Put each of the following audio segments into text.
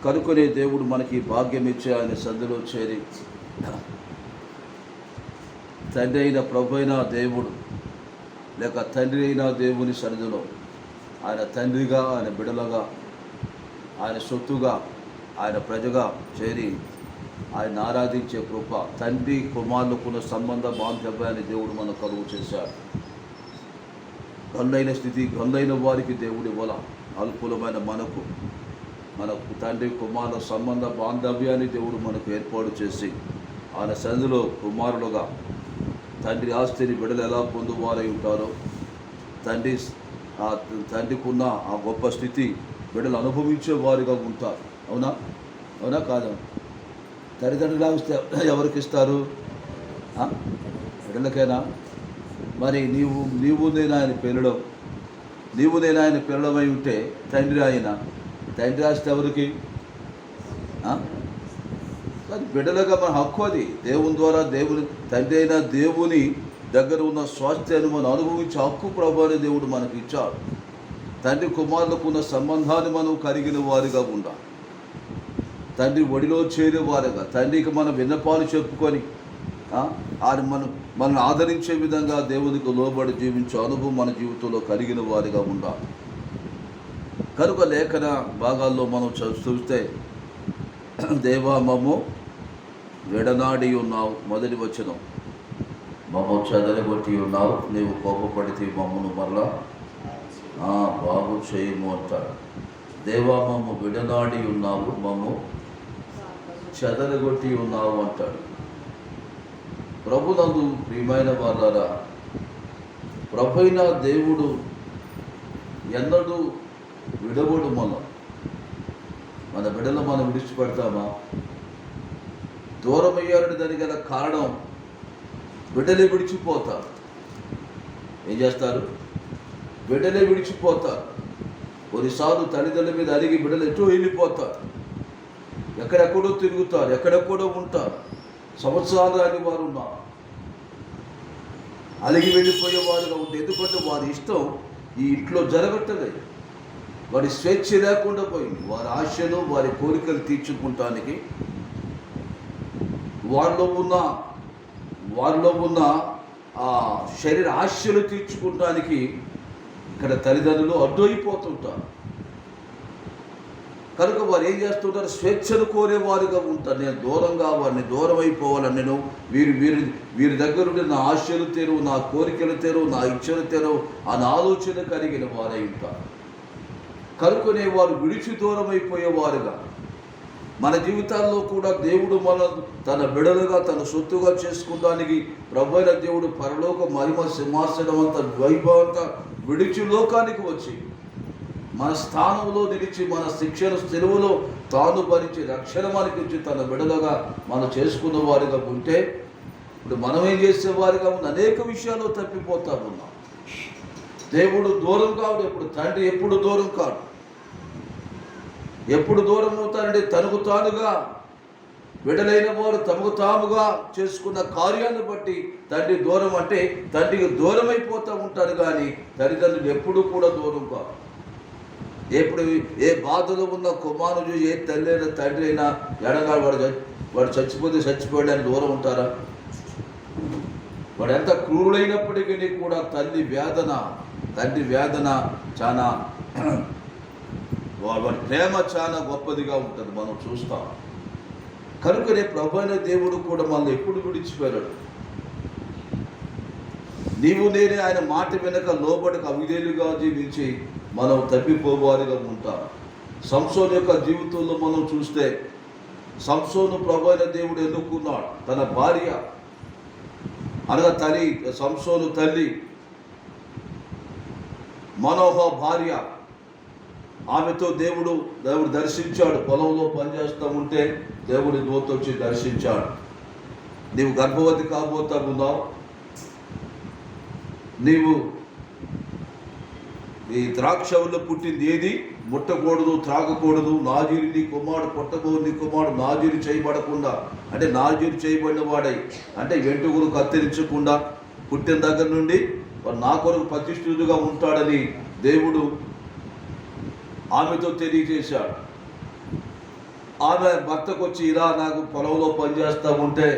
కనుకొనే దేవుడు మనకి భాగ్యం ఇచ్చే ఆయన సందులో చేరి తండ్రి అయిన ప్రభు అయిన దేవుడు లేక తండ్రి అయిన దేవుని సన్నిధిలో ఆయన తండ్రిగా, ఆయన బిడలగా, ఆయన సొత్తుగా, ఆయన ప్రజగా చేరి ఆయన ఆరాధించే కృప, తండ్రి కుమారులకున్న సంబంధ బాంధవ్యాన్ని దేవుడు మనకు కలుగు చేశాడు. గల్లైన స్థితి గల్లైన వారికి దేవుడి వల్ల అల్పులమైన మనకు తండ్రి కుమారుల సంబంధ బాంధవ్యాన్ని దేవుడు మనకు ఏర్పాటు చేసి ఆయన సన్నిధిలో కుమారులుగా తండ్రి ఆస్తిని బిడలు ఎలా పొందువారై ఉంటారో, తండ్రికి ఉన్న ఆ గొప్ప స్థితి బిడ్డలు అనుభవించే వారిగా ఉంటారు. అవునా కాదా? తల్లిదండ్రులు ఆస్తి ఎవరికి ఇస్తారు? బిడ్డలకైనా. మరి నీవు నేను ఆయన పిల్లడమై ఉంటే తండ్రి ఆస్తి ఎవరికి? అది బిడ్డలుగా మన హక్కు. అది దేవుని ద్వారా తండ్రి అయిన దేవుని దగ్గర ఉన్న స్వాస్థ్యాన్ని మనం అనుభవించే హక్కు ప్రభు దేవుడు మనకి ఇచ్చాడు. తండ్రి కుమారులకు ఉన్న సంబంధాన్ని మనం కలిగిన వారిగా ఉండాలి. తండ్రి ఒడిలో చేరే వారుగా, తండ్రికి మన విన్నపాలు చెప్పుకొని మనల్ని ఆదరించే విధంగా దేవునికి లోబడి జీవించే అనుభవం మన జీవితంలో కలిగిన వారిగా ఉండాలి. కనుక లేఖన భాగాల్లో మనం చూస్తే, దేవా మమ్ము విడనాడి ఉన్నావు, మొదటి వచనం, మమ్ము చెదరగొట్టి ఉన్నావు, నీవు కోపపడితే మమ్మను మరలా బాగు చేయము అంటాడు. దేవా మమ్ము విడనాడి ఉన్నావు, మమ్ము చెదరగొట్టి ఉన్నావు అంటాడు. ప్రభునందు ప్రియమైన వాళ్ళారా, ప్రభు అయిన దేవుడు ఎన్నడూ విడవడు. మన బిడ్డలు మనం విడిచిపెడతామా? దూరం అయ్యారని దానికి గల కారణం, బిడ్డలే విడిచిపోతారు. ఏం చేస్తారు? బిడ్డలే విడిచిపోతారు. కొన్నిసార్లు తల్లిదండ్రుల మీద అడిగి బిడ్డలు ఎటో వెళ్ళిపోతారు, ఎక్కడెక్కడో తిరుగుతారు, ఎక్కడెక్కడో ఉంటారు. సంవత్సరాలు అని వారు ఉన్నారు, అలిగి వెళ్ళిపోయేవారుగా ఉంటారు. ఎందుకంటే వారి ఇష్టం ఈ ఇంట్లో జరగట్లేదు. వారి స్వేచ్ఛ లేకుండా పోయింది. వారి ఆశలు, వారి కోరికలు తీర్చుకుంటానికి, వారిలో ఉన్న ఆ శరీర ఆశలు తీర్చుకుంటానికి ఇక్కడ తల్లిదండ్రులు అడ్డు అయిపోతుంటారు. కనుక వారు ఏం చేస్తుంటారు? స్వేచ్ఛను కోరేవారుగా ఉంటారు. నేను దూరంగా వారిని దూరం అయిపోవాలని, నేను వీరి దగ్గర ఉండి నా ఆశలు తెరువు, నా కోరికలు తెరువు, నా ఇచ్చలు తెరువు అని ఆలోచన కలిగిన వారై ఉంటారు. కనుకనే వారు విడిచి దూరం అయిపోయేవారుగా, మన జీవితాల్లో కూడా దేవుడు తన బిడలుగా, తన సొత్తుగా చేసుకోవడానికి ప్రభువైన దేవుడు పరలోక మహిమ సింహాసనం అంతా, వైభవం అంతా విడిచి లోకానికి వచ్చి మన స్థానంలో నిలిచి, మన శిక్షణ సెలవులో తాను భరించి రక్షణ మనకి ఇచ్చి తన బిడలుగా మనం చేసుకున్న వారిగా ఉంటే, ఇప్పుడు మనం ఏం చేసేవారిగా ఉన్న అనేక విషయాల్లో తప్పిపోతా ఉన్నాం. దేవుడు దూరం కాదు, ఎప్పుడు తండ్రి ఎప్పుడు దూరం కాదు. ఎప్పుడు దూరం అవుతారంటే తనకు తానుగా, బిడ్డలైన వారు తమకు తాముగా చేసుకున్న కార్యాన్ని బట్టి తండ్రి దూరం అంటే తండ్రికి దూరం అయిపోతూ ఉంటారు. కానీ తల్లిదండ్రులు ఎప్పుడు కూడా దూరం కాదు. ఎప్పుడు ఏ బాధలో ఉన్న కుమారుడు, ఏ తల్లి అయినా తండ్రి అయినా ఎడగాడు, వాడు చచ్చిపోతే చచ్చిపోయాడని దూరం ఉంటారా? వాడు ఎంత క్రూరుడైనప్పటికీ కూడా తండ్రి వేదన చాలా, వాడి ప్రేమ చాలా గొప్పదిగా ఉంటుంది, మనం చూస్తాం. కనుకనే ప్రభు అయిన దేవుడు కూడా మనల్ని ఎప్పుడు విడిచిపోయాడు. నీవు నేనే ఆయన మాట వెనక లోబడికి అవిధేయులుగా జీవించి మనం తప్పిపోవారిగా ఉంటాం. సంసోను యొక్క జీవితంలో మనం చూస్తే, సంసోను ప్రభు అయిన దేవుడు ఎన్నుకున్నాడు. తన భార్య అనగా సంసోను తల్లి మనోహ భార్య, ఆమెతో దేవుడు దర్శించాడు. పొలంలో పనిచేస్తూ ఉంటే దేవుడి దూత వచ్చి దర్శించాడు. నీవు గర్భవతి కాబోతా ఉన్నావు, నీవు ఈ ద్రాక్షవల్లో పుట్టింది ఏది ముట్టకూడదు, త్రాగకూడదు. నాజీరు నీ కుమారుడు పుట్టబోదు, నీ కుమారుడు నాజీరు చేయబడకుండా, అంటే నాజీరు చేయబడిన వాడై, అంటే వెంట్రుకలు కత్తిరించకుండా పుట్టిన దగ్గర నుండి నా కొరకు ప్రతిష్ఠితుగా ఉంటాడని దేవుడు ఆమెతో తెలియజేశాడు. ఆమె భర్తకు వచ్చి, ఇలా నాకు పొలంలో పనిచేస్తూ ఉంటే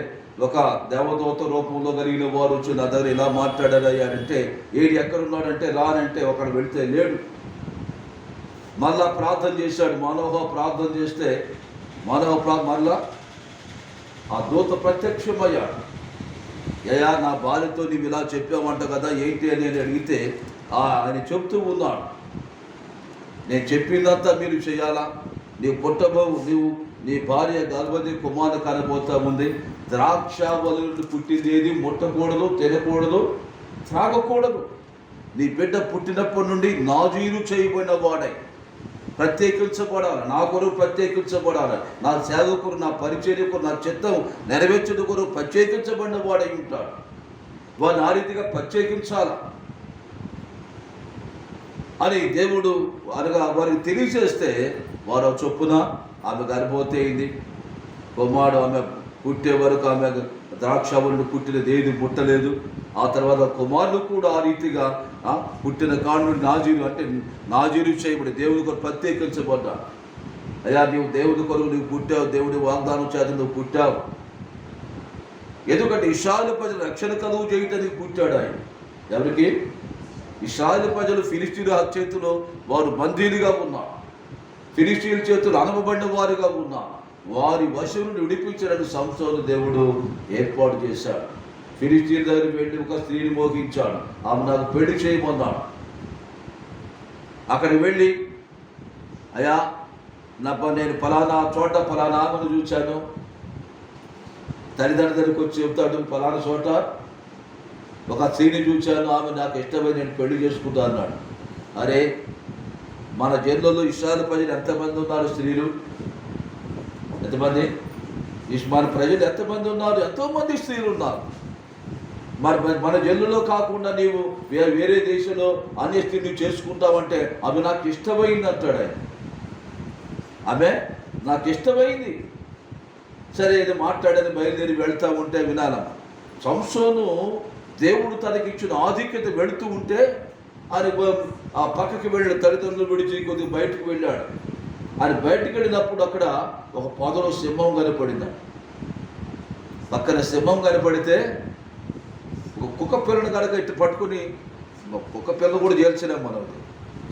ఒక దేవదూత రూపంలో కలిగిన వారు వచ్చి నా దగ్గర ఇలా మాట్లాడారయ్యాడంటే, ఏడు ఎక్కడున్నాడంటే రానంటే ఒకడు వెళితే లేడు. మళ్ళా ప్రార్థన చేశాడు. మనోహ ప్రార్థన చేస్తే మళ్ళా ఆ దూత ప్రత్యక్షమయ్యాడు. అయ్యా, నా భార్యతో నీవు ఇలా చెప్పామంట కదా, ఏంటి అని అడిగితే ఆయన చెప్తూ ఉన్నాడు, నేను చెప్పిందంతా మీరు చేయాలా, నీవు నీ భార్య గర్భవతి కుమారుని కనబోతా ఉంది. ద్రాక్షావళి నుండి పుట్టింది ఏది ముట్టకూడదు, తినకూడదు, త్రాగకూడదు. నీ బిడ్డ పుట్టినప్పటి నుండి నాజీరు చేయబడిన వాడై ప్రత్యేకించబడాలి, నా కొరకు ప్రత్యేకించబడాలి, నా సేవకుడు, నా పరిచర్యకు, నా చిత్తం నెరవేర్చిన కొరకు ప్రత్యేకించబడిన వాడై ఉంటాడు. వారిని ఆ రీతిగా ప్రత్యేకించాల అని దేవుడు అనగా వారికి తెలియజేస్తే, వారు చొప్పున ఆమె గర్భవతి అయింది. కుమారుడు ఆమె పుట్టే వరకు ఆమె ద్రాక్షావళిని పుట్టినది ఏది ముట్టలేదు. ఆ తర్వాత కుమారుడు కూడా ఆ రీతిగా పుట్టిన కానుడు నాజీరు, అంటే నాజీరు చేయబడి దేవుడి కొరకు ప్రత్యేకించబడ్డాడు. అయ్యా, నీవు దేవుడి కొరకు నువ్వు పుట్టావు, దేవుడి వాగ్దానం చేత నువ్వు పుట్టావు. ఎందుకంటే ఇశ్రాయేలు ప్రజలు రక్షణ కలుగు చేయటానికి పుట్టాడు ఆయన. ఎవరికి? ఇశ్రాయేలు ప్రజలు ఫిలిష్తీయుల చేతిలో వారు బందీలుగా ఉన్నారు, ఫిలిష్తీయుల చేతులు అనబడిన వారుగా ఉన్నారు. వారి వశం నుండి విడిపించడానికి సంసోను దేవుడు ఏర్పాటు చేశాడు. ఫిలిష్తీయుల దగ్గరికి వెళ్ళి ఒక స్త్రీని మోగించాడు, ఆమె నాకు పెళ్లి చేయమన్నాడు. అక్కడికి వెళ్ళి, అయ్యా నేను ఫలానా చోట ఫలానా ఆమెను చూశాను, తల్లిదండ్రుల దగ్గరికి వచ్చి చెప్తాడు, ఫలానా చోట ఒక స్త్రీని చూశాను, ఆమె నాకు ఇష్టమై నేను పెళ్లి చేసుకుంటా అన్నాడు. అరే, మన జిల్లాలో ఇశ్రాయేలు ప్రజలు ఎంతమంది ఉన్నారు? స్త్రీలు ఎంతమంది? మన ప్రజలు ఎంతమంది ఉన్నారు? ఎంతోమంది స్త్రీలు ఉన్నారు. మరి మన జిల్లాలో కాకుండా నీవు వేరే దేశంలో అన్ని స్త్రీలు చేసుకుంటావంటే అవి నాకు ఇష్టమైంది అంటాడు ఆయన. ఆమె నాకు ఇష్టమైంది. సరే, ఇది మాట్లాడని బయలుదేరి వెళ్తూ ఉంటే వినాలమ్మ. సంసోను దేవుడు తనకిచ్చిన ఆధిక్యత వెళుతూ ఉంటే ఆయన ఆ పక్కకి వెళ్ళిన తల్లిదండ్రులు విడిచి కొద్దిగా బయటకు వెళ్ళాడు. ఆయన బయటకు వెళ్ళినప్పుడు అక్కడ ఒక పొదలో సింహం కనపడింది. పక్కన సింహం కనపడితే ఒక కుక్క పిల్లను కనుక ఇట్టు పట్టుకుని, కుక్క పిల్ల కూడా చేల్చలేం మనం.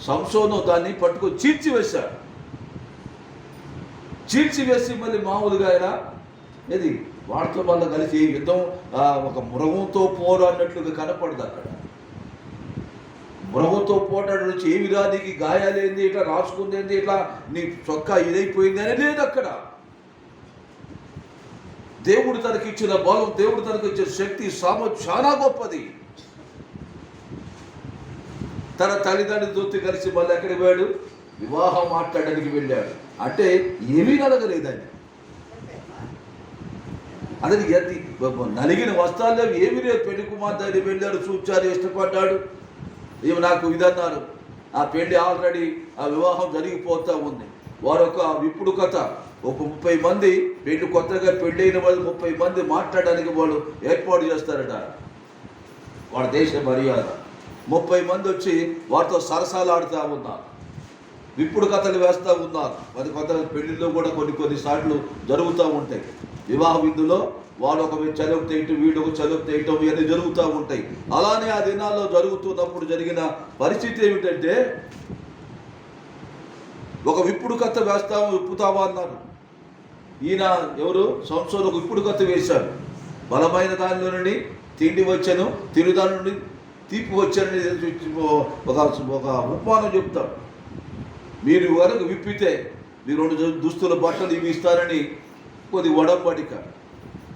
సంసోను దాన్ని పట్టుకొని చీల్చివేశాడు. చీల్చివేసి మళ్ళీ మామూలుగా ఆయన ఇది వాడితో వాళ్ళ కలిసి యుద్ధం ఒక మృగంతో పోరు అన్నట్లుగా కనపడదు. అక్కడ మృగంతో పోటాడు నుంచి ఏమి రా, నీకు గాయాలేంది, ఇట్లా రాసుకుందేంది, ఇట్లా నీ చొక్కా ఇదైపోయింది అని లేదు. అక్కడ దేవుడు తనకిచ్చిన బలం, దేవుడు తనకిచ్చిన శక్తి, సామర్థ్యం చాలా గొప్పది. తన తల్లిదండ్రులతో కలిసి మళ్ళీ ఎక్కడికి వెళ్ళాడు? వివాహం మాట్లాడడానికి వెళ్ళాడు. అంటే ఏమీ కలగలేదండి. అతని నలిగిన వస్త్రాల్లో ఏమీ లేదు. పెళ్లి కుమార్ దగ్గర వెళ్ళాడు, చూచారు, ఇష్టపడ్డాడు. ఇవి నాకు ఇదన్నారు. ఆ పెళ్లి ఆల్రెడీ ఆ వివాహం జరిగిపోతూ ఉంది. వారు ఒక విప్పుడు కథ, ఒక 30 మంది పెళ్లి కొత్తగా పెళ్ళైన వాళ్ళు 30 మంది మాట్లాడడానికి వాళ్ళు ఏర్పాటు చేస్తారట. వాళ్ళ దేశ మర్యాద 30 మంది వచ్చి వారితో సరసాలు ఆడుతూ ఉన్నారు, విప్పుడు కథలు వేస్తూ ఉన్నారు. మరి కొంత పెళ్లిలో కూడా కొన్నిసార్లు జరుగుతూ ఉంటాయి. వివాహ విందులో వాళ్ళు ఒక చలుపు తీయటం, వీడు ఒక చలుపు తీయటం, ఇవన్నీ జరుగుతూ ఉంటాయి. అలానే ఆ దినాల్లో జరుగుతున్నప్పుడు జరిగిన పరిస్థితి ఏమిటంటే, ఒక విప్పుడు కథ విప్పుతావా అన్నారు. ఈయన ఎవరు? సంసోను ఒక విప్పుడు కథ వేశాడు. బలమైన దానిలో నుండి తిండి వచ్చాను, తిను దాని నుండి తీపి వచ్చానని ఒక ఉపమానం చెప్తాడు. మీరు వరకు విప్పితే మీరు 2 దుస్తుల బట్టలు ఇవి ఇస్తారని కొద్ది ఒడంబడిక.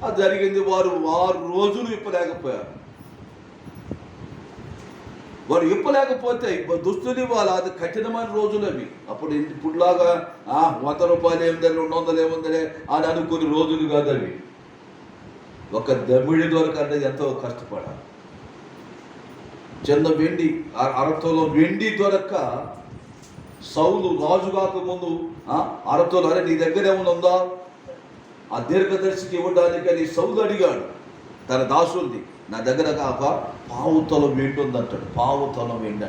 అది జరిగింది. వారు 6 రోజులు విప్పలేకపోయారు. వారు విప్పలేకపోతే దుస్తులు ఇవ్వాలి. అది కఠినమైన రోజులు అవి. అప్పుడు ఇప్పుడులాగా 100 రూపాయలు ఏముందని, 200 ఏముందని అని అనుకుని రోజులు కాదు అవి. ఒక దమ్మిడి దొరకంటే ఎంతో కష్టపడాలి. చిన్న వెండి, అరతోలో వెండి దొరక్క సౌలు రాజు కాకముందు అరతోలు, అరే నీ దగ్గర ఏమైనా ఉందా ఆ దీర్ఘదర్శికి ఇవ్వడానికి అని సౌలు అడిగాడు తన దాసుల్ని. నా దగ్గర ఒక పావుతలం వెండి ఉందంటాడు. పావుతలం వెండి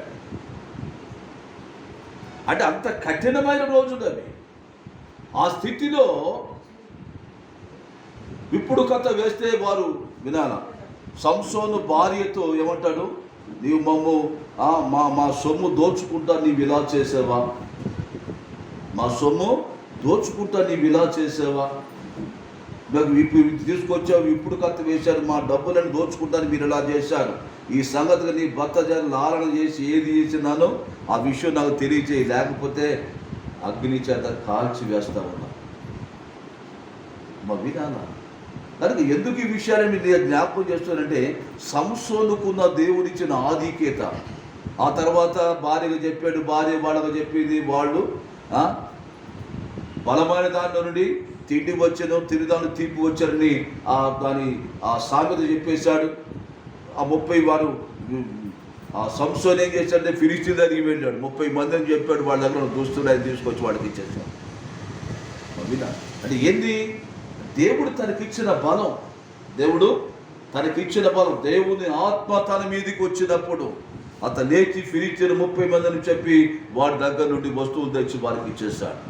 అంటే అంత కఠినమైన రోజులు అవి. ఆ స్థితిలో ఇప్పుడు కథ వేస్తే వారు వినాల. సంసోను భార్యతో ఏమంటాడు, నీవు మమ్ము మా సొమ్ము దోచుకుంటా నీవు ఇలా చేసావా, మా సొమ్ము దోచుకుంటా నీవు ఇలా చేసావా, నాకు ఇప్పుడు తీసుకొచ్చావు, ఇప్పుడు కత్త వేశారు, మా డబ్బులను దోచుకుంటాను మీరు ఇలా చేశారు, ఈ సంగతిగా నీ భర్త లాలన చేసి ఏది చేసినానో ఆ విషయం నాకు తెలియచేయి, లేకపోతే అగ్ని చేత కాల్చి వేస్తా ఉన్నా. మా విధాన కనుక ఎందుకు ఈ విషయాన్ని నేను జ్ఞాపకం చేస్తానంటే, సంసోనుకున్న దేవుడిచ్చిన ఆధిక్యత. ఆ తర్వాత భార్యగా చెప్పాడు, భార్య వాళ్ళగా చెప్పింది, వాళ్ళు బలమైన దానిలో నుండి తిండి వచ్చాను, తిరిదాను తీపి వచ్చారని దాని సామెత చెప్పేశాడు. ఆ 30 వారు సంసోను ఏం చేశాడంటే ఫిలిష్తీయుల దగ్గరికి వెళ్ళాడు, 30 మంది అని చెప్పాడు, వాళ్ళ దగ్గర దుస్తులు ఆయన తీసుకొచ్చి వాళ్ళకి ఇచ్చేసాడు. అంటే ఏంది, దేవుడు తనకిచ్చిన బలం, దేవుడు తనకిచ్చిన బలం, దేవుని ఆత్మ తన మీదకి వచ్చినప్పుడు అతను లేచి ఫిలిష్తీయులు 30 మందిని చెప్పి వాడి దగ్గర నుండి వస్తువులు తెచ్చి వారికి ఇచ్చేసాడు.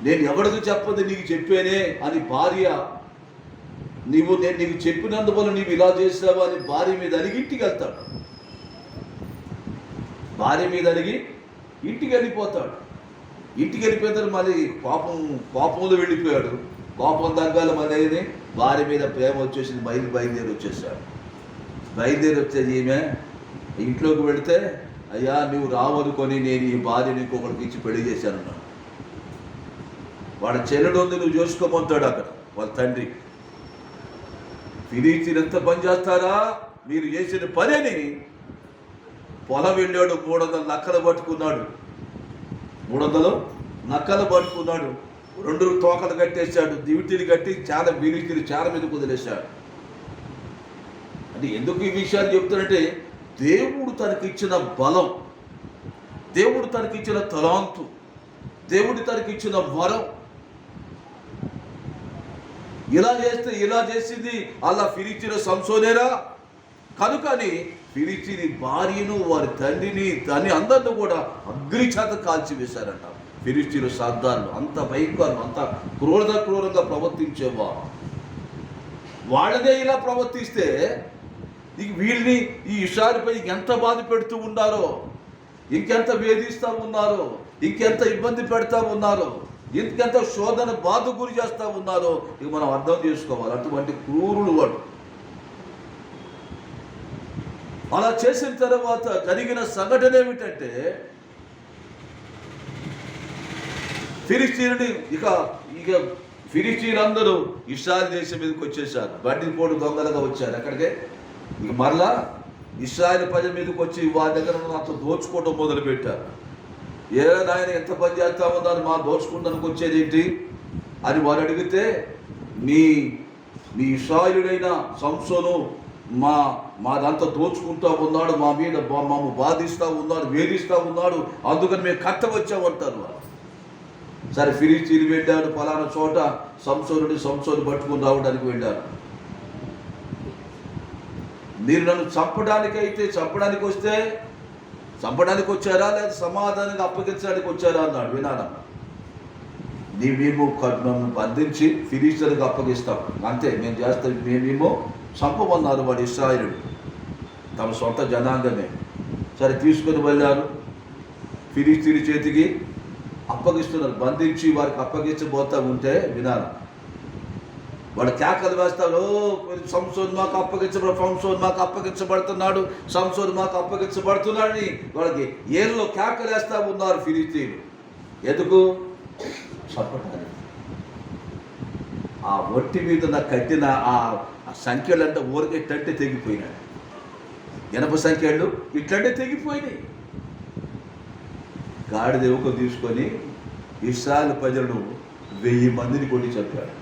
నేను ఎవరికి చెప్పదు నీకు చెప్పానే అని భార్య, నేను నీకు చెప్పినందువల్ల నీవు ఇలా చేసావా అని భార్య మీద అడిగి ఇంటికి వెళ్తాడు. భార్య మీద అడిగి ఇంటికి వెళ్ళిపోతాడు. ఇంటికి వెళ్ళిపోతాడు, మళ్ళీ కోపంలో వెళ్ళిపోయాడు. కోపం తగ్గాలి మళ్ళీ భార్య మీద ప్రేమ వచ్చేసింది, బయలుదేరి వచ్చేసాడు. బయలుదేరి వచ్చేది ఈమె ఇంట్లోకి వెళితే, అయ్యా నువ్వు రావనుకొని నేను ఈ భార్యని ఇంకొకరికి ఇచ్చి పెళ్లి చేశాను, వాడు చెల్లెడు ఉంది, నువ్వు చూసుకోమంటాడు అక్కడ వాళ్ళ తండ్రి. ఫిలిష్తీయులు ఎంత పని చేస్తారా, మీరు చేసిన పనిని పొలం వెళ్ళాడు, 300 నక్కలు పట్టుకున్నాడు, 300 నక్కలు పట్టుకున్నాడు, 2 తోకలు కట్టేశాడు, దివిటీలు కట్టి చాలా ఫిలిష్తీయులు చాలా మీద కుదిలేశాడు. అంటే ఎందుకు ఈ విషయాలు చెప్తాడంటే, దేవుడు తనకిచ్చిన బలం, దేవుడు తనకిచ్చిన తలాంతు, దేవుడు తనకిచ్చిన వరం, ఇలా చేస్తే ఇలా చేసింది అలా ఫిలిష్తీయుల సంసోనేరా. కనుకని ఫిలిష్తీయుని భార్యను వారి తండ్రిని అందరిని కూడా అగ్ని చేత కాల్చి వేశారంట. ఫిలిష్తీయుల సర్దార్లు అంత భయంకరం, అంత క్రూరంగా ప్రవర్తించేవారు. వాళ్ళనే ఇలా ప్రవర్తిస్తే వీళ్ళని ఈ ఇషారిపై ఎంత బాధ పెడుతూ ఉన్నారో, ఇంకెంత వేధిస్తూ ఉన్నారో, ఇంకెంత ఇబ్బంది పెడతా ఉన్నారో, ఇంకెంత శోధన బాధ గురి చేస్తూ ఉన్నారో ఇక మనం అర్థం చేసుకోవాలి. అటువంటి క్రూరుడు వాడు. అలా చేసిన తర్వాత జరిగిన సంఘటన ఏమిటంటే, ఫిలిష్తీయుని ఇక ఫిలిష్తీయులందరూ ఇశ్రాయేలు దేశం మీదకి వచ్చేసారు. బండిపోటు దొంగలుగా వచ్చారు. అక్కడికే ఇక మరలా ఇశ్రాయేలు ప్రజల మీదకి వచ్చి వారి దగ్గర అంత దోచుకోవడం మొదలుపెట్టారు. నాయన ఎంత పని చేస్తా ఉన్నారు, మా దోచుకుంటానికి వచ్చేది ఏంటి అని వారు అడిగితే, మీ ఇశ్రాయేలుడైన సంసోను మాదంతా దోచుకుంటూ ఉన్నాడు, మా మీద మమ్మ బాధిస్తూ ఉన్నాడు, వేధిస్తూ ఉన్నాడు, అందుకని మేము కట్ట వచ్చామంటారు వారు. సరే ఫిలిష్తీయులు వెళ్ళాడు, ఫలానా చోట సంసోను పట్టుకుని రావడానికి వెళ్ళారు. మీరు నన్ను చంపడానికి వస్తే చంపడానికి వచ్చారా లేదా సమాధానంగా అప్పగించడానికి వచ్చారా అన్నాడు. వినాలన్న, మేము బంధించి ఫిలిష్తీయులకు అప్పగిస్తాం, అంతే మేము చేస్తాం, మేమేమో చంపమన్నారు వాడు ఇశ్రాయేలుడు, తమ సొంత జనాంగమే. సరే తీసుకొని వెళ్ళారు, ఫిలిష్తీయుల చేతికి అప్పగిస్తున్నారు. బంధించి వారికి అప్పగించబోతా ఉంటే వినాలి, వాడు కేకలు వేస్తాడు, సంసోను మాకు అప్పగించబడుతున్నాడు, సంసోను మాకు అప్పగించబడుతున్నాడని వాళ్ళకి ఏళ్ళలో కేకలు వేస్తా ఉన్నారు ఫిలిష్తీయులు. ఎందుకు? చంపడానికి. ఆ ఒట్టి మీద నాకు కట్టిన ఆ సంఖ్యలు అంటే ఊరికే ఇట్లంటే తెగిపోయినాడు. ఎనప సంఖ్యలు ఇట్లంటే తెగిపోయినాయి. గాడిద ఎముక తీసుకొని ఇశ్రాయేలు ప్రజలను 1000 మందిని కొట్టి చెప్పాడు.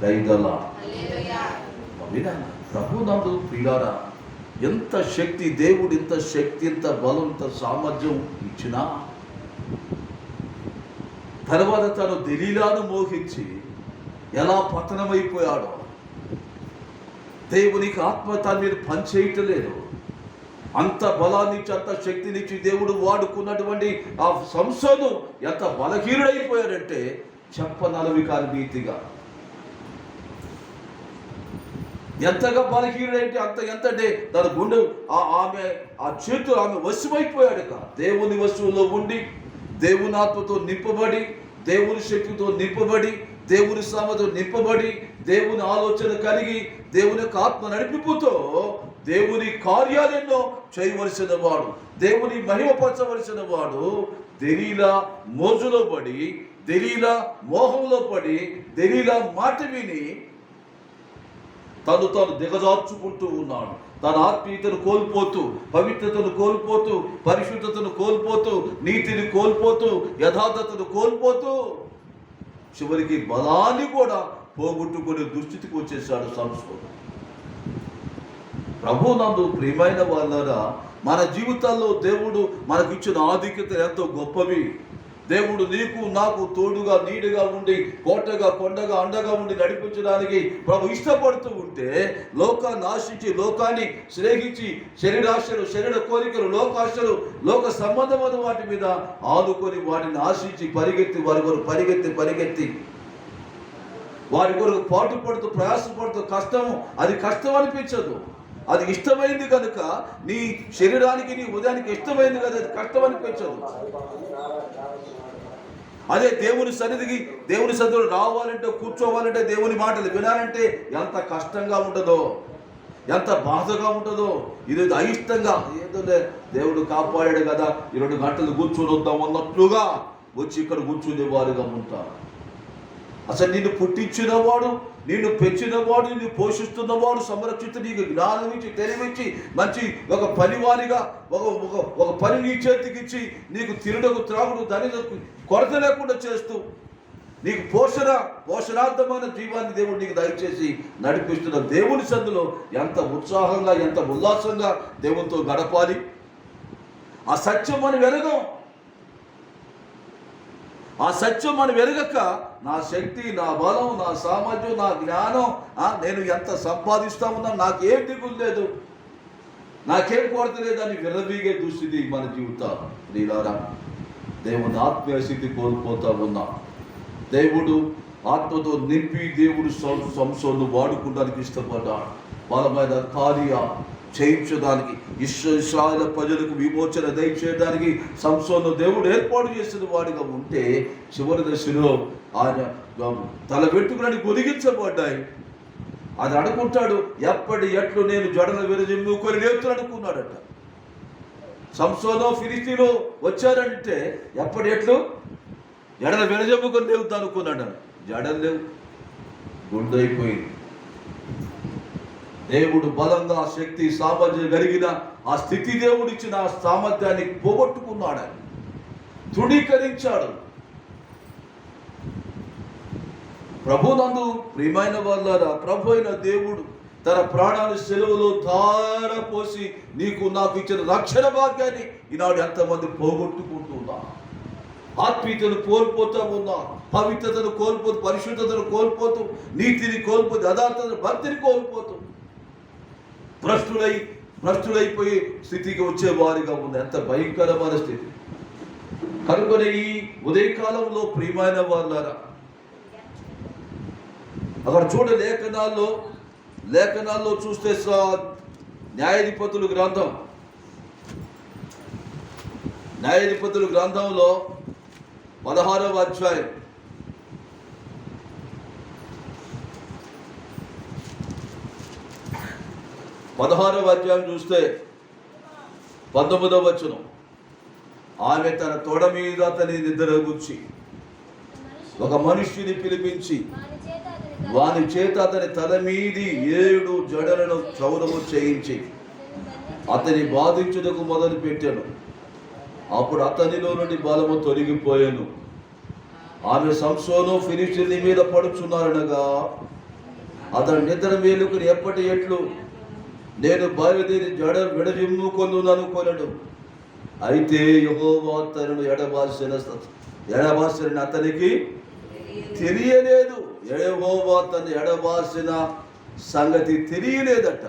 రైతల్లా ప్రభు నందు ప్రియులారా, ఎంత శక్తి దేవుడు, ఇంత శక్తి, ఇంత బలం, ఇంత సామర్థ్యం ఇచ్చినా తర్వాత తను దెలీలాను మోహించి ఎలా పతనమైపోయాడో, దేవునికి ఆత్మ తన మీద పనిచేయటం లేదు. అంత బలాన్నిచ్చి అంత శక్తినిచ్చి దేవుడు వాడుకున్నటువంటి ఆ సంసోను ఎంత బలహీనుడైపోయాడంటే చెప్పనలవి కాని రీతిగా. ఎంతగా బలహీనుడైతే ఎంతంటే తన గుండె ఆమె ఆ చేతులు ఆమె వశమైపోయాడు. దేవుని వశువులో ఉండి, దేవుని ఆత్మతో నింపబడి, దేవుని శక్తితో నింపబడి, దేవుని సామతో నింపబడి, దేవుని ఆలోచన కలిగి, దేవుని యొక్క ఆత్మ నడిపిపుతో దేవుని కార్యాలెన్నో చేయవలసిన వాడు, దేవుని మహిమపరచవలసిన వాడు దెలీలా మోజులో పడి, దెలీలా మోహంలో పడి, దెలీలా మాట విని తాను దిగజార్చుకుంటూ ఉన్నాడు. తన ఆత్మీయతను కోల్పోతూ, పవిత్రతను కోల్పోతూ, పరిశుద్ధతను కోల్పోతూ, నీతిని కోల్పోతూ, యథార్థతను కోల్పోతూ చివరికి బలాన్ని కూడా పోగొట్టుకునే దుస్థితికి వచ్చేసాడు సంసోను. ప్రభునందు ప్రియమైన వాళ్ళారా, మన జీవితాల్లో దేవుడు మనకిచ్చిన ఆధిక్యత ఎంతో గొప్పవి. దేవుడు నీకు నాకు తోడుగా నీడుగా ఉండి, కోటగా కొండగా అండగా ఉండి నడిపించడానికి ప్రభు ఇష్టపడుతూ ఉంటే, లోకాన్ని ఆశించి, లోకాన్ని స్నేహించి, శరీరాశలు, శరీర కోరికలు, లోకాశలు, లోక సంబంధమైన వాటి మీద ఆదుకొని వాటిని ఆశించి పరిగెత్తి వారి కొరకు పరిగెత్తి వారి కొరకు పాటుపడుతూ ప్రయాసపడుతూ అది కష్టం అనిపించదు. అది ఇష్టమైంది కనుక, నీ శరీరానికి నీ ఉదయానికి ఇష్టమైంది కదా, అది కష్టం అనిపించదు. అదే దేవుని సన్నిధిలో రావాలంటే, కూర్చోవాలంటే, దేవుని మాటలు వినాలంటే ఎంత కష్టంగా ఉంటుందో, ఎంత బాధగా ఉంటుందో. ఇది అయిష్టంగా ఏదో దేవుడు కాపాడాడు కదా, 2 గంటలు కూర్చొని వద్దాం అన్నట్లుగా వచ్చి ఇక్కడ కూర్చునే వారుగా ఉంటారు. అసలు నిన్ను పుట్టించినవాడు, నిన్ను పెంచినవాడు, నిన్ను పోషిస్తున్నవాడు, సంరక్షిస్తూ నీకు జ్ఞానం ఇచ్చి, తెలివిచ్చి, మంచి ఒక పనివానిగా ఒక పని నీ చేతికిచ్చి, నీకు తిరుడకు త్రాగుడు దానికి కొరత లేకుండా చేస్తూ, నీకు పోషణార్థమైన జీవాన్ని దేవుడు నీకు దయచేసి నడిపిస్తున్న దేవుని సందులో ఎంత ఉత్సాహంగా, ఎంత ఉల్లాసంగా దేవునితో గడపాలి. ఆ సత్యం మనం వెరగం. ఆ సత్యం మనం వెరగక, నా శక్తి, నా బలం, నా సామర్థ్యం, నా జ్ఞానం, నేను ఎంత సంపాదిస్తా ఉన్నా నాకేం దిగులు లేదు, నాకేం కొరత లేదని విర్రవీగే దుస్థితి మన జీవితాలు. ప్రియులారా, దేవుని ఆత్మీయ స్థితి కోల్పోతా ఉన్నాం. దేవుడు ఆత్మతో నింపి దేవుడు సంసోను వాడుకోవడానికి ఇష్టపడ్డాడు. బలమైన కార్య చేయించడానికి, ఇశ్రాయేలు ప్రజలకు విమోచన దయచేయడానికి సంసోను దేవుడు ఏర్పాటు చేసిన వాడిగా ఉంటే, చివరి దశలో ఆయన తల వెంట్రుకలని కొరిగించబడ్డాయి. అది అనుకుంటాడు, ఎట్లు నేను జడల విరజిమ్ముకొని లేపుతాను అనుకున్నాడట. సంసోను ఫిలిస్తీన్లు వచ్చారంటే ఎట్లు జడల విరజమ్ముకొని లేవుతా అనుకున్నాడు. జడలు లేవు, గుండైపోయింది. దేవుడు బలంగా శక్తి సామర్థ్యం కలిగిన ఆ స్థితి దేవుడు ఇచ్చిన ఆ సామర్థ్యాన్ని పోగొట్టుకున్నాడు, తృణీకరించాడు. ప్రభునందు ప్రియమైన వాళ్ళారా, ప్రభు అయిన దేవుడు తన ప్రాణాలు సెలవులో ధారపోసి నీకు నాకు ఇచ్చిన రక్షణ భాగ్యాన్ని ఈనాడు ఎంతమంది పోగొట్టుకుంటూ ఉన్నారు. ఆత్మీయతను కోల్పోతూ ఉన్నారు, పవిత్రతను కోల్పోతూ, పరిశుద్ధతను కోల్పోతూ, నీతిని కోల్పోతూ, యథార్థతను, భక్తిని కోల్పోతూ భ్రష్టులైపోయి స్థితికి వచ్చే వారిగా ఉంది. ఎంత భయంకరమైన స్థితి. కనుకొని ఈ ఉదయకాలంలో ప్రియమైన వాళ్ళారా, అక్కడ చూడ లేఖనాల్లో చూస్తే న్యాయాధిపతుల గ్రంథంలో 16వ అధ్యాయం 16వ అధ్యాయం చూస్తే 19వ వచనం, ఆమె తన తొడ మీద అతని నిద్రగుచ్చి ఒక మనుష్యుని పిలిపించి వాని చేత అతని తల మీది 7 జడలను క్షౌరము చేయించి అతని బాధించుటకు మొదలు పెట్టాను. అప్పుడు అతనిలో నుండి బలము తొలగిపోయాను. ఆమె సంసోను ఫిలిష్తీయుని మీద పడుచున్నారనగా అతని నిద్ర మేలుకుని ఎట్లు నేను బయలుదేరి జడ విడజిమ్ముకొనున్నాను కొనడు. అయితే యెహోవా తనను ఎడబాసిన అతనికి తెలియలేదు. యెహోవా తను ఎడబాసిన సంగతి తెలియలేదట.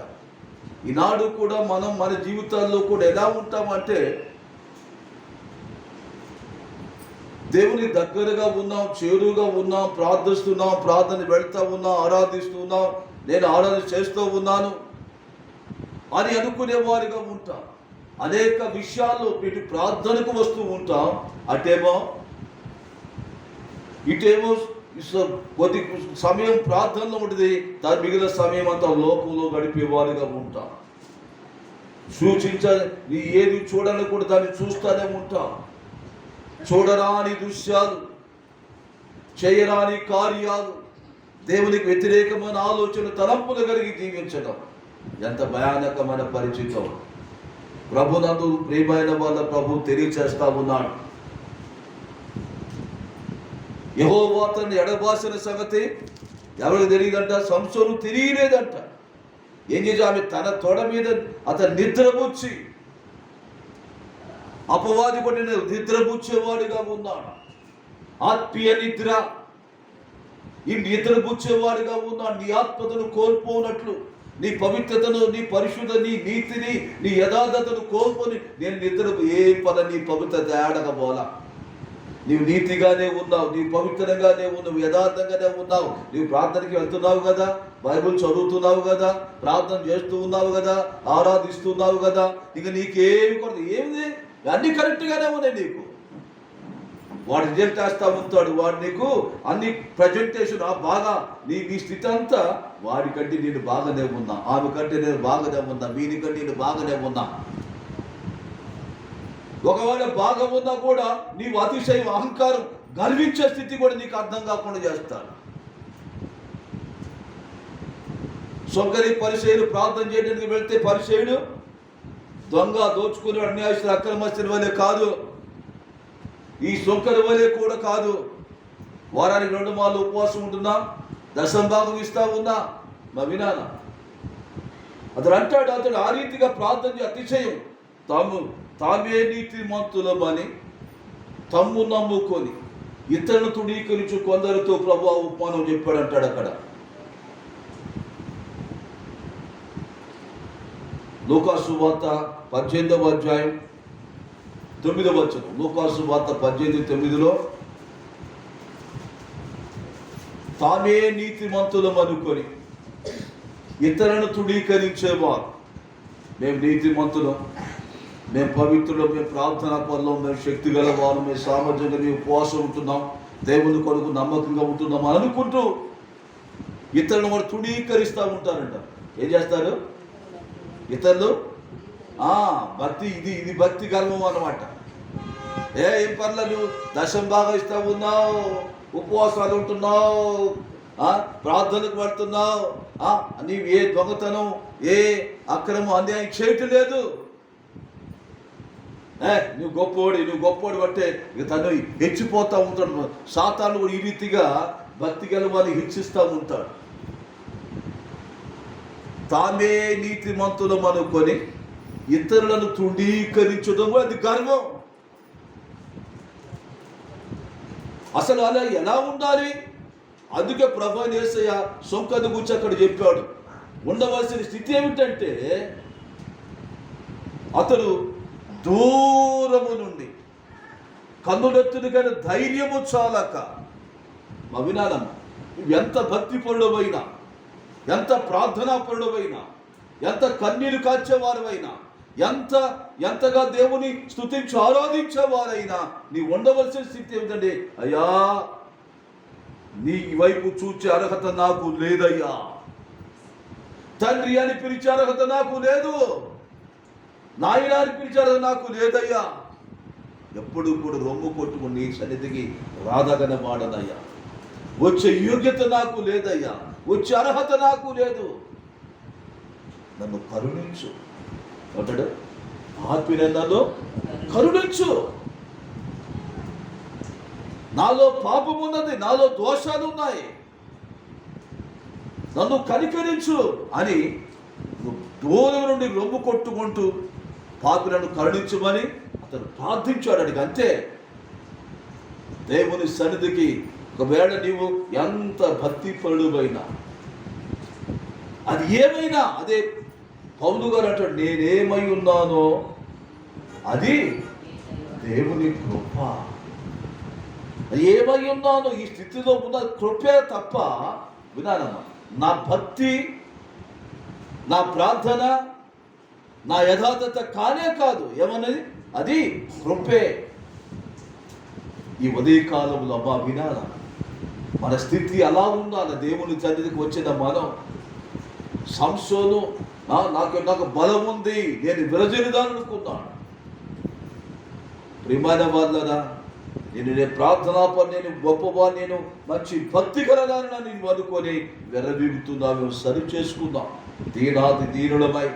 ఈనాడు కూడా మనం మన జీవితాల్లో కూడా ఎలా ఉంటామంటే, దేవుని దగ్గరగా ఉన్నాం, చేరువుగా ఉన్నాం, ప్రార్థిస్తున్నాం, ప్రార్థన వెళ్తా ఉన్నాం, ఆరాధిస్తున్నాం, నేను ఆరాధన చేస్తూ ఉన్నాను అని అనుకునేవారిగా ఉంటాం. అనేక విషయాల్లో ఇటు ప్రార్థనకు వస్తూ ఉంటాం, ఇటేమో కొద్ది సమయం ప్రార్థనలో ఉంటుంది, దాని మిగిలిన సమయం అంతా లోకంలో గడిపేవారిగా ఉంటాం. ఏది చూడని కూడా దాన్ని చూస్తూనే ఉంటాం. చూడరాని దృశ్యాలు, చేయరాని కార్యాలు, దేవునికి వ్యతిరేకమైన ఆలోచన, తలంపులు కలిగి జీవించడం ఎంత భయానకమైన పరిస్థితి. ప్రభునందు ప్రియమైన వాళ్ళ ప్రభు తెలియచేస్తా ఉన్నాడు. యెహోవా అతన్ని ఎడబాసిన సంగతి ఎవరికి తెలియదంట, సంసోను తెలియలేదంట. ఏం చేసి ఆమె తన తొడ మీద అతను నిద్రపుచ్చి, అపవాది కొట్టిన నిద్రపుచ్చేవాడిగా ఉన్నాడు. ఆత్మీయ నిద్ర, ఈ నిద్రపుచ్చేవాడిగా ఉన్నాడు. నీ ఆత్మతను కోల్పోనట్లు, నీ పవిత్రతను, నీ పరిశుద్ధ, నీ నీతిని, నీ యథార్థతను కోల్పోని నేను నిద్రకు ఏ పద నీ పవిత్రత ఏడకపోలా. నీవు నీతిగానే ఉన్నావు, నీవు పవిత్రంగానే ఉన్నావు, యథార్థంగానే ఉన్నావు. నీవు ప్రార్థనకి వెళ్తున్నావు కదా, బైబిల్ చదువుతున్నావు కదా, ప్రార్థన చేస్తూ ఉన్నావు కదా, ఆరాధిస్తున్నావు కదా, ఇక నీకేమి కొరత ఏమిది? అన్ని కరెక్ట్గానే ఉన్నాయి నీకు. వాడు రిజల్ట్ వేస్తూ ఉంటాడు, వాడు నీకు అన్ని ప్రజెంటేషన్ బాగా నీ స్థితి అంతా వాడికంటే నేను బాగానే ఉన్నా, ఆమె కంటే నేను బాగానే ఉన్నా, వీనికంటే నేను బాగానే ఉన్నా. ఒకవేళ బాగా ఉన్నా కూడా నీవు అతిశయం, అహంకారం, గర్వించే స్థితి కూడా నీకు అర్థం కాకుండా చేస్తాడు. సొంకరి పరిచయుడు ప్రార్థన చేయడానికి వెళ్తే పరిచయుడు దొంగ, దోచుకుని, అన్యాయస్తులు, అక్రమస్తుల వలె కాదు, ఈ సొంకరి వలె కూడా కాదు. వారానికి 2 మార్లు ఉపవాసం ఉంటున్నా, దశం భాగం ఇస్తా ఉన్నా. మా వినానా అతడు అంటాడు, అతడు ఆ రీతిగా ప్రార్థన అతిశయం, తామే నీతిమంతులమని తమ్ము నమ్ముకొని ఇతరులను తుడీకరించు కొందరితో ప్రభువా ఉపమానం చెప్పాడు అంటాడు. అక్కడ లూకాసు వార్త 18వ అధ్యాయం 9వ వచనం. లూకాసు వార్త 18:9లో తామే నీతిమంతులం అనుకొని ఇతరులను తుడీకరించేవారు. మేము నీతిమంతులం, మేము పవిత్రులు, మేము ప్రార్థనా పనులు, మేము శక్తి గలవారు, మేము సామర్థ్యంగా మేము ఉపవాసం ఉంటున్నాం, దేవుని కొరకు నమ్మకంగా ఉంటున్నాం అనుకుంటూ ఇతరులను వారు తుడీకరిస్తూ ఉంటారంట. ఏం చేస్తారు ఇతరులు? భక్తి, ఇది భక్తి గర్వం అన్నమాట. ఏం పర్లేదు, నువ్వు దశం బాగా ఇస్తా ఉన్నావు, ఉపవాసాలు ఉంటున్నావు, ప్రార్థనకు పడుతున్నావు, నీవు ఏ దొంగతనం, ఏ అక్రమం, అన్యాయం చేయటం లేదు, నువ్వు గొప్పోడు అంటే ఇక తను హెచ్చిపోతూ ఉంటాడు. సాతాను కూడా ఈ రీతిగా భక్తి గల వారిని హెచ్చిస్తూ ఉంటాడు. తామే నీతిమంతులం అనుకొని ఇతరులను తృణీకరించడం అది గర్వం. అసలు అలా ఎలా ఉండాలి? అందుకే ప్రభువైన యేసయ్య సొంకను గురించి అక్కడ చెప్పాడు. ఉండవలసిన స్థితి ఏమిటంటే, అతడు దూరము నుండి కన్నులెత్తుడు కానీ ధైర్యము చాలక, మా వినాలమ్మ, ఎంత భక్తిపరుడమైనా, ఎంత ప్రార్థనాపరుడమైనా, ఎంత కన్నీరు కాచేవారైనా, ఎంతగా దేవుని స్తుతించి ఆరాధించేవారైనా నీ ఉండవలసిన స్థితి ఏమిటంటే, అయ్యా నీ వైపు చూచే అర్హత నాకు లేదయ్యా, తండ్రి అని పిలిచే అర్హత నాకు లేదు, నాయన అని పిలిచే అర్హత నాకు లేదయ్యా. ఎప్పుడు కూడా రొమ్ము కొట్టుకుని నీ సన్నిధికి రాదగన వాడనయ్యా, వచ్చే యోగ్యత నాకు లేదయ్యా, వచ్చే అర్హత నాకు లేదు, నన్ను కరుణించు అంటాడు. ఆత్మీయులను కరుణించు, నాలో పాపం ఉన్నది, నాలో దోషాలు ఉన్నాయి, నన్ను కనికరించు అని దూరం నుండి రొమ్ము కొట్టుకుంటూ పాపులను కరుణించమని అతను ప్రార్థించాడు. అడిగి అంతే. దేవుని సన్నిధికి ఒకవేళ నీవు ఎంత భక్తిపరుడువైనా, అది ఏమైనా, అదే పౌలు గారు అంటాడు, నేనేమై ఉన్నానో అది దేవుని కృప. ఏమై ఉన్నానో ఈ స్థితిలో ఉన్న కృపే తప్ప, వినాలమ్మా, నా భక్తి, నా ప్రార్థన, నా యథార్థత కానే కాదు. ఏమన్నది? అది కృపే. ఈ ఉదయకాలంలో అమ్మా వినాల, మన స్థితి అలా ఉండాలి. దేవుని సన్నిధికి వచ్చిన మనం సంసోను, నాకు బలం ఉంది, నేను విరజనిదాననుకున్నాను. ప్రియమైన వాళ్ళరా, నేను ప్రార్థనాపడి, నేను గొప్పవాడిని, నేను మంచి భక్తి కలదానని నేను అనుకొని వెర్రవీగుతున్నాము. సరి చేసుకుందాం. దీనాది దీనులమై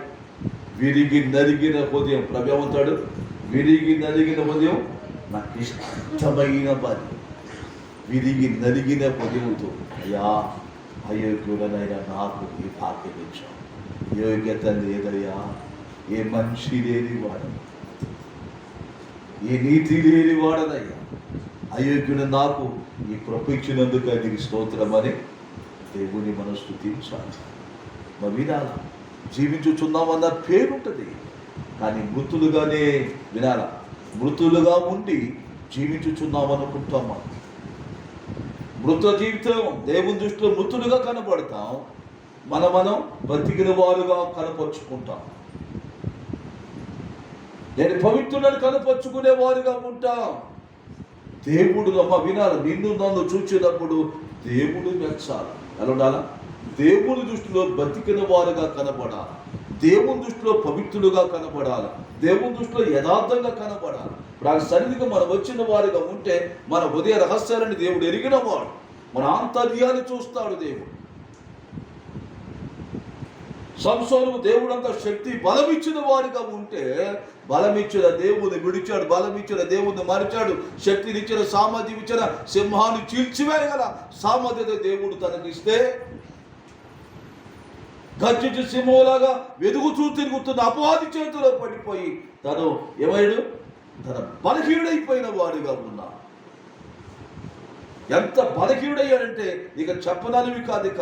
విరిగి నలిగిన హృదయం, ప్రభేమంటాడు, విరిగి నలిగిన హృదయం నాకు ఇష్టమైన పని. విరిగి నలిగిన హృదయంతో, అయ్యా అయోగ్యుడనైనా నాకు ఈ భాగ్యం ఇచ్చావు. యోగ్యత లేదయ్యా, ఏ మనిషి లేని వాడు, ఏ నీతి లేని వాడనయ్యా, అయోగ్యుడు నాకు ఈ కృప ఇచ్చినందుకు నీకు స్తోత్రం అని దేవుని మనం స్తుతించాలి. మా వినాల, జీవించుచున్నామన్న పేరుంటుంది, కానీ మృతులుగానే వినాల, మృతులుగా ఉండి జీవించుచున్నాం అనుకుంటాం. మృత జీవితం దేవుని దృష్టిలో మృతులుగా కనపడతాం, మనం బతికిన వారుగా కనపరుచుకుంటాం. నేను పవిత్రులను కనపరుచుకునే వారుగా ఉంటాం. దేవుడు అమ్మ వినాలి, నిన్ను నన్ను చూచినప్పుడు దేవుడు మెచ్చాలి. ఎలా ఉండాలా? దేవుని దృష్టిలో బతికిన వారుగా కనపడాలి, దేవుని దృష్టిలో పవిత్రులుగా కనపడాలి, దేవుని దృష్టిలో యథార్థంగా కనపడాలి. ఇప్పుడు ఆ సన్నిధికి మనం వచ్చిన వారిగా ఉంటే మన ఉదయ రహస్యాలని దేవుడు ఎరిగిన వాడు, మన ఆంతర్యాన్ని చూస్తాడు దేవుడు. సంసోను దేవుడు అంత శక్తి బలమిచ్చిన వాడిగా ఉంటే, బలమిచ్చిన దేవుని విడిచాడు, బలమిచ్చిన దేవుని మరిచాడు, శక్తినిచ్చిన సామర్థ్యం ఇచ్చిన సింహాన్ని చీల్చివేయగల సామర్థ్యత దేవుడు తనకిస్తే, గర్జించి సింహంలాగా వెదుగుతూ తిరుగుతున్న అపవాది చేతిలో పడిపోయి తను ఏమయ్యాడు? తన బలహీనుడైపోయిన వాడిగా ఉన్నా. ఎంత బలహీనుడయ్యాడంటే ఇక చెప్పననివి కాదు. ఇక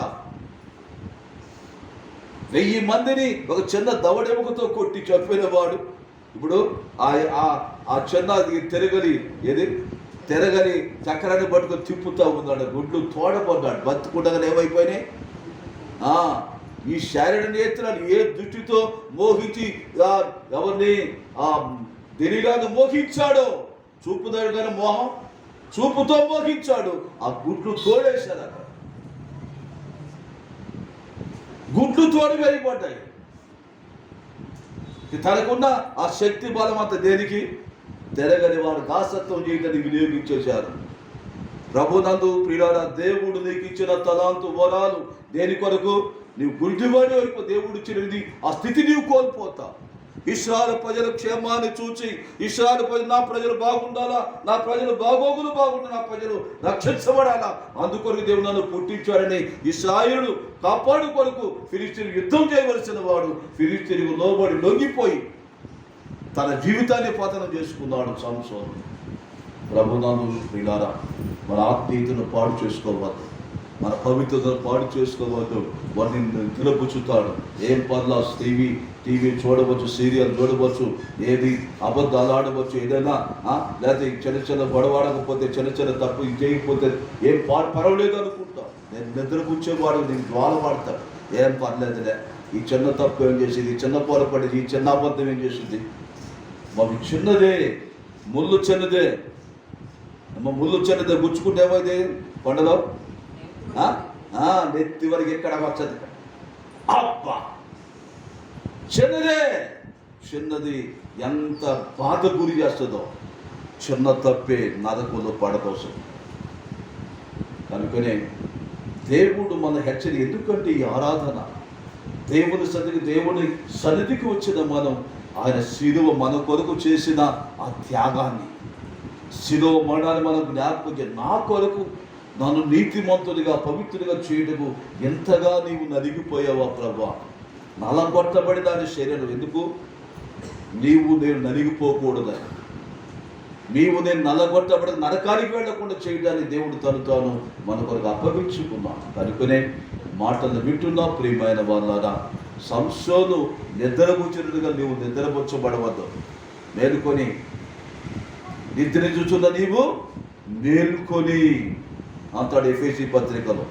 1000 మందిని ఒక చిన్న దవడెముకతో కొట్టి చంపిన వాడు ఇప్పుడు ఆ చిన్న తిరగని చక్రాన్ని పట్టుకొని తిప్పుతూ ఉన్నాడు. గుడ్లు తోడబడ్డాడు. బతుకుండగానే ఏమైపోయినాయి? ఈ శారీరక నేత్రాలు ఏ దృష్టితో మోహించి ఎవరిని తెలియగానే మోహించాడో, చూపుదాడుగానే మోహం చూపుతో మోహించాడు. ఆ గుడ్లు తోడేశాడు. అక్కడ గుడ్లు తోడి వెళ్ళిపడ్డాయి. తనకున్న ఆ శక్తి బలం అంతా దేనికి? తిరగని వారు దాసత్వం చేయడానికి వినియోగించేశారు. ప్రభునందు ప్రియులారా, దేవుడు నీకు ఇచ్చిన తలాంతు వరాలు దేని కొరకు? నీవు గుడ్డివాడి వైపు దేవుడు ఇచ్చినది ఆ స్థితి నీవు కోల్పోతా. ఇశ్రాయేలు ప్రజల క్షేమాన్ని చూచి, ఇశ్రాయేలు ప్రజలు, నా ప్రజలు బాగుండాలా, నా ప్రజలు బాగోగులు బాగుండాలి, నా ప్రజలు రక్షించబడాలా, అందుకొరకు దేవుడు నన్ను పుట్టించాడని ఇశ్రాయేలు కాపాడు కొరకు ఫిలిష్తీయులు యుద్ధం చేయవలసిన వాడు ఫిలిష్తీయులకు లోబడి లొంగిపోయి తన జీవితాన్ని పతనం చేసుకున్నాడు సంసోను. ప్రభునందు ప్రియులారా, మన ఆత్మీయతను పాడు చేసుకోవద్దు, మన పవిత్రతను పాడు చేసుకోవద్దు. వారిని నిద్రపుచ్చుతాడు. ఏం పర్లా, టీవీ చూడవచ్చు, సీరియల్ చూడవచ్చు, ఏది అబద్ధాలు ఆడవచ్చు, ఏదైనా లేకపోతే చిన్న గొడవాడకపోతే, చిన్న తప్పు చేయకపోతే ఏం పర్వాలేదు అనుకుంటాం. నేను నిద్రపుచ్చేవాడు, నేను జ్వాల వాడతాడు. ఏం పర్లేదులే, ఈ చిన్న తప్పు ఏం చేసింది, ఈ చిన్న పొరపడింది, ఈ చిన్న అబద్ధం ఏం చేసింది, మాకు చిన్నదే, ముళ్ళు చిన్నదే, ముళ్ళు చిన్నదే, గుచ్చుకుంటే ఏమైంది కొండలో నెత్తి వరకు ఎక్కడ వచ్చదు. అబ్బా చిన్నది ఎంత బాధ గురి చేస్తుందో. చిన్న తప్పే నరకంలో పడకోసం. కనుకనే దేవుడు మన హెచ్చరి. ఎందుకంటే ఈ ఆరాధన దేవుని సన్నిధికి వచ్చిన మనం ఆయన శిలువ మన కొరకు చేసిన ఆ త్యాగాన్ని, శిలువ మరణాన్ని మనం జ్ఞాపకం. నా కొరకు నన్ను నీతిమంతుడిగా పవిత్రుడిగా చేయటకు ఎంతగా నీవు నలిగిపోయావా ప్రభా. నలగొట్టబడి దాని శరీరం ఎందుకు? నేను నలిగిపోకూడదని, నేను నలగొట్టబడి నరకానికి వెళ్లకుండా చేయడానికి దేవుడు తాను మన కొరకు అప్పగించుకున్నాను. కనుకనే మాటలు వింటున్నా ప్రియమైన వాళ్ళారా, సంసోను నిద్రపుచ్చినట్టుగా నీవు నిద్రపుచ్చబడవద్దు. మేలుకొని నిద్రించుచున్న నీవు మేల్కొని అంటాడు ఎఫెసీ పత్రికలో.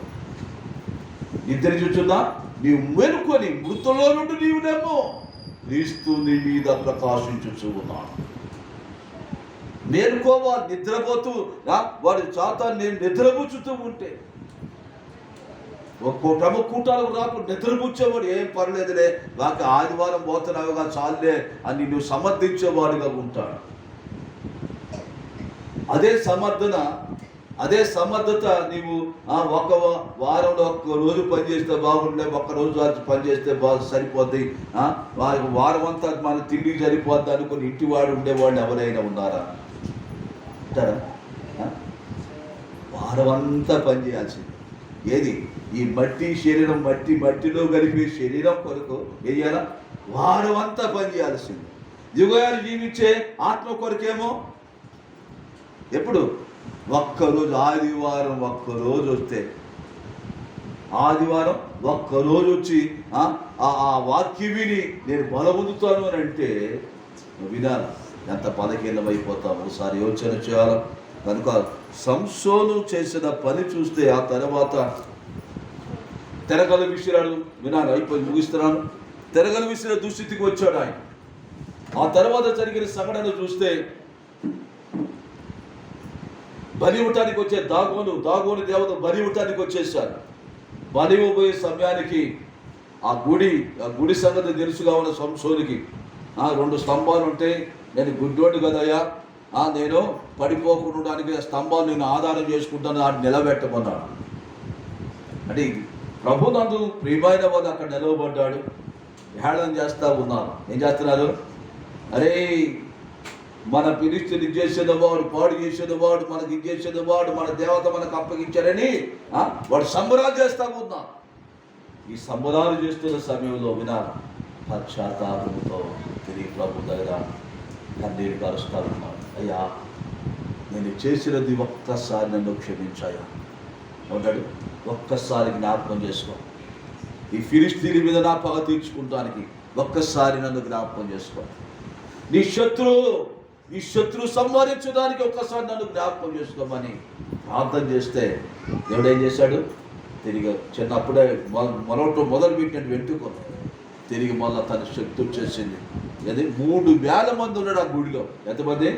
నిద్రించుచున్నా నీవు మేలుకొని మృతుల్లో నుండి నీవునేమో క్రీస్తు నీ మీద ప్రకాశించుచు ఉన్నాడు. మేలుకోవాలి. నిద్రపోతూ వాడి చాతాన్ని నిద్రపుచ్చుతూ ఉంటే ఒక్కొక్క కూటాలకు రాకుండా నిద్రపుచ్చేవాడు ఏం పర్లేదులే, వాకి ఆదివారం పోతున్నావుగా చాలులే అని నువ్వు సమర్థించేవాడుగా ఉంటాడు. అదే సమర్థత నీవు ఒక వారంలో ఒక్క రోజు పనిచేస్తే బాగుండే, ఒక్క రోజు పనిచేస్తే సరిపోద్ది, వారం అంతా మన తిండికి సరిపోద్ది అనుకుని ఇంటివాడు ఉండేవాళ్ళు ఎవరైనా ఉన్నారా? అంటారా? వారం అంతా పనిచేయాల్సింది. ఏది ఈ మట్టి శరీరం, మట్టిలో కలిపే శరీరం కొరకు ఏం చేయాలా? వారం అంతా పనిచేయాల్సింది. యుగాలు జీవించే ఆత్మ కొరకేమో ఎప్పుడు ఒక్కరోజు, ఆదివారం ఒక్కరోజు వస్తే, ఆదివారం ఒక్కరోజు వచ్చి ఆ వాక్యం విని నేను బలపొందుతాను అని అంటే వినాలి. ఎంత బలహీనమైపోతాము ఒకసారి యోచన చేయాలి. కనుక సంసోను చేసిన పని చూస్తే ఆ తర్వాత తెరగలు విసిరాడు. వినాలి, అయిపోయి ముగిస్తున్నాను. తెరగలు విసిరే దుస్థితికి వచ్చాడు ఆయన. ఆ తర్వాత జరిగిన సంఘటన చూస్తే బలి ఇవ్వటానికి వచ్చే దాగోని దేవత బలి ఇవ్వటానికి వచ్చేసారు. బలి ఇవ్వబోయే సమయానికి ఆ గుడి సంగతి తెలుసుగా ఉన్న సంసోనికి 2 స్తంభాలు ఉంటాయి. నేను గుడ్డోడు కదయ్యా, నేను పడిపోకుండా స్తంభాలు నేను ఆధారం చేసుకుంటాను అని నిలబెట్టమన్నాడు. అంటే ప్రభునందు ప్రియమైన వాళ్ళు అక్కడ నిలవబడ్డాడు. హేళన చేస్తూ ఉన్నారు. ఏం చేస్తున్నారు? అరే మన ఫిలిష్తీయులు చేసేదవాడు, పాడు చేసేదవాడు, మనకి ఇచ్చేసేదవాడు, మన దేవత మనకు అప్పగించారని వాడు సంబరాలు చేస్తూ ఉన్నారు. ఈ సంబరాలు చేస్తున్న సమయంలో వినాలి, పశ్చాత్తాపంతో తిరిగి ప్రభు దగ్గర కన్నీరు కలుస్తూ ఉన్నాడు. అయ్యా, నేను చేసినది ఒక్కసారి నన్ను క్షమించాయా అన్నాడు. ఒక్కసారి జ్ఞాపకం చేసుకో. ఈ ఫిలిష్తీయుల మీద నా పగ తీర్చుకుంటానికి ఒక్కసారి నన్ను జ్ఞాపకం చేసుకో. ఈ శత్రువు సంహరించడానికి ఒక్కసారి నన్ను జ్ఞాపకం చేసుకోమని ప్రార్థన చేస్తే దేవుడు ఏం చేశాడు? తిరిగి చిన్నప్పుడే మొదలు పెట్టినట్టు వెంటుకొని తిరిగి మళ్ళీ తన శక్తి వచ్చేసింది. అది 3,000 మంది ఉన్నాడు ఆ గుడిలో. ఎంతమంది?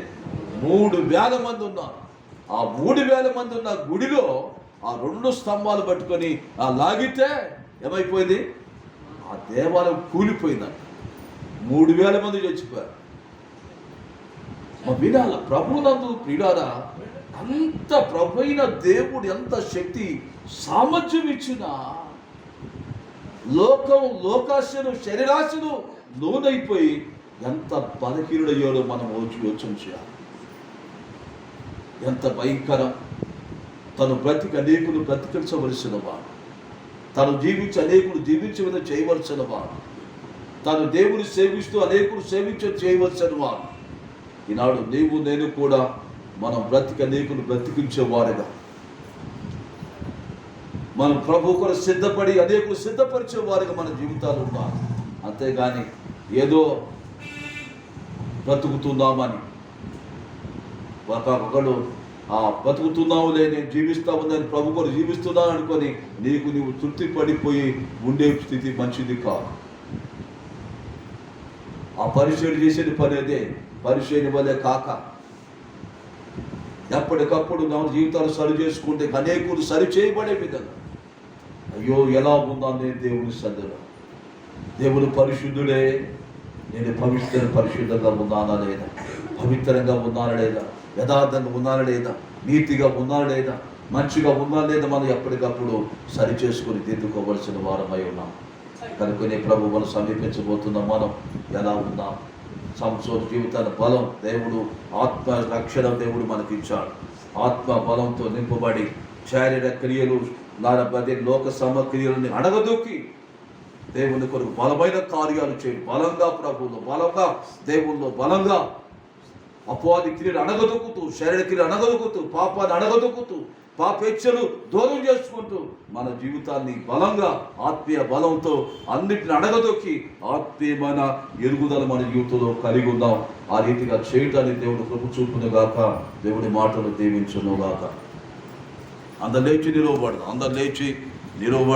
3,000 మంది ఉన్నారు. ఆ 3,000 మంది ఉన్న గుడిలో ఆ 2 స్తంభాలు పట్టుకొని లాగితే ఏమైపోయింది? ఆ దేవాలయం కూలిపోయిందంట. 3,000 మంది చచ్చిపోయారు. వినాల ప్రభునందు ప్రియులారా, అంత ప్రభు అయిన దేవుడు ఎంత శక్తి సామర్థ్యం ఇచ్చినా లోకాశను శరీరాశను లోనైపోయి ఎంత బలహీనుడయ్యాడో మనం యోచన చేయాలి. ఎంత భయంకరం! తను అనేకులు బ్రతికించవలసిన వాడు, తను జీవించి అనేకులు జీవించవని చేయవలసిన వాడు, తను దేవుని సేవిస్తూ అనేకులు చేయవలసిన వాడు. ఈనాడు నీవు నేను కూడా మనం అనేకులు బ్రతికించేవారుగా, మనం ప్రభు కూడా సిద్ధపడి అనేకులు సిద్ధపరిచేవారుగా మన జీవితాలు ఉన్నారు. అంతేగాని ఏదో బ్రతుకుతున్నామని ఒకడు బతుకుతున్నావులే, నేను జీవిస్తా ఉందని ప్రభు కూడా జీవిస్తున్నాను అనుకొని నీవు తృప్తి పడిపోయి ఉండే స్థితి మంచిది కాదు. ఆ పరిశీలన చేసేది పని అదే. పరిశీలన వల్లే కాక ఎప్పటికప్పుడు నా జీవితాలు సరి చేసుకుంటే అనేకులు సరి చేయబడే విధంగా, అయ్యో ఎలా ఉన్నాను నేను దేవుని సన్నిధిలో, దేవుడు పరిశుద్ధుడే, నేను పరిశుద్ధంగా ఉన్నానా లేదా, పవిత్రంగా ఉన్నానా లేదా, యథార్థంగా ఉన్నానా లేదా, నీతిగా ఉన్నానా లేదా, మంచిగా ఉన్నానా లేదా, మనం ఎప్పటికప్పుడు సరి చేసుకుని దిద్దుకోవలసిన వారమై ఉన్నాం. కనుకనే ప్రభు మనం సమీపించబోతున్నాం. మనం ఎలా ఉన్నాం? సంసోను జీవితాల బలం దేవుడు, ఆత్మ రక్షణ దేవుడు మనకి ఇచ్చాడు. ఆత్మ బలంతో నింపబడి శారీరక క్రియలు లోక సమక్రియలని అడగదొక్కి దేవుని కొరకు బలమైన కార్యాలు చేయి. బలంగా ప్రభువులో, బలంగా దేవుల్లో, బలంగా అపవాది క్రియలు అణగదొక్కుతూ, శరీర క్రియలు అణగదొక్కుతూ, పాపాన్ని అణగదొక్కుతూ, పాపేచ్ఛలు దూరం చేసుకుంటూ మన జీవితాన్ని బలంగా ఆత్మీయ బలంతో అన్నిటిని అణగదొక్కి ఆత్మీయమైన ఎదుగుదల మన జీవితంలో కలిగి ఉందాం. ఆ రీతిగా చేయటానికి దేవుడు కృప చూపును గాక. దేవుడి మాటలు దీవించును గాక. అందరు లేచి నిలవబడదాం. అందరు లేచి నిలవబడ